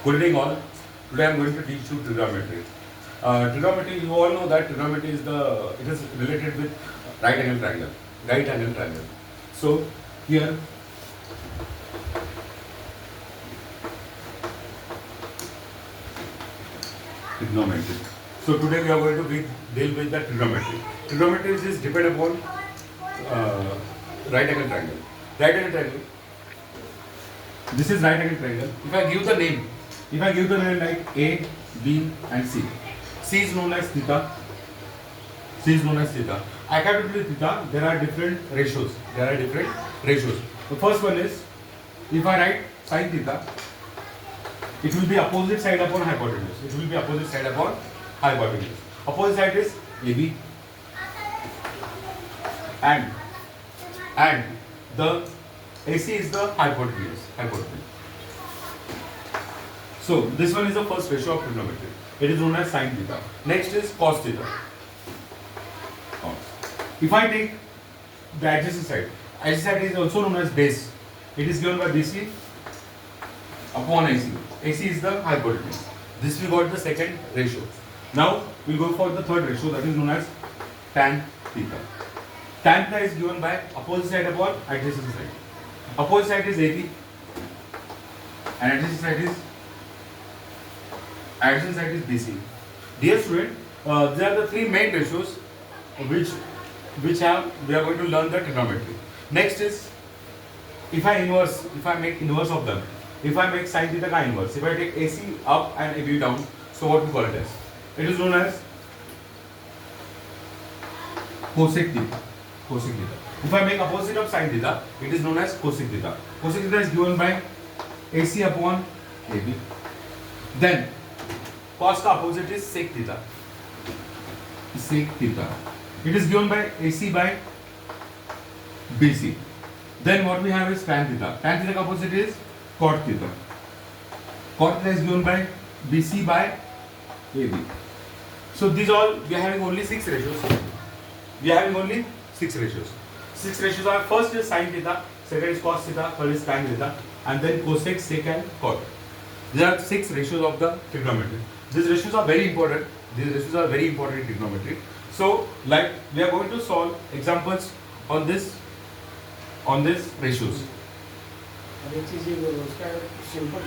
Good evening all. Today I am going to teach you trigonometry. Trigonometry, you all know that trigonometry is related with right angle triangle. Right angle triangle. So here trigonometry. So today we are going to deal with the trigonometry. Trigonometry is depend upon right angle triangle. Right angle triangle. This is right angle triangle. If I give the name like A, B and C. C is known as theta. C is known as theta. According to theta, there are different ratios. The first one is, if I write sin theta, it will be opposite side upon hypotenuse. Opposite side is AB and the AC is the hypotenuse. So this one is the first ratio of trigonometry. It is known as sin theta. Next is cos theta. If I take the adjacent side is also known as base. It is given by BC upon AC. AC is the hypotenuse. This we got the second ratio. Now we will go for the third ratio, that is known as tan theta. Tan theta is given by opposite side upon adjacent side. Opposite side is AB and adjacent side is BC. Dear student, there are the three main ratios which we are going to learn the trigonometry. Next is, if I make inverse of them. If I make sin theta ka inverse, if I take AC up and AB down, so what we call it as? It is known as cosec theta. If I make opposite of sin theta, it is known as cosec theta. Cosec theta is given by AC upon AB. Then cos ka opposite is sec theta. It is given by AC by BC. Then what we have is tan theta. Tan theta ka opposite is cot theta. Cot theta is given by BC by AB. So these all, we are having only 6 ratios. Six ratios are, first is sin theta, second is cos theta, third is tan theta, and then cosec, sec and cot. These are 6 ratios of the trigonometry. These ratios are very important. In trigonometry. So, like, we are going to solve examples on this ratios. एक चीज ये उसका simple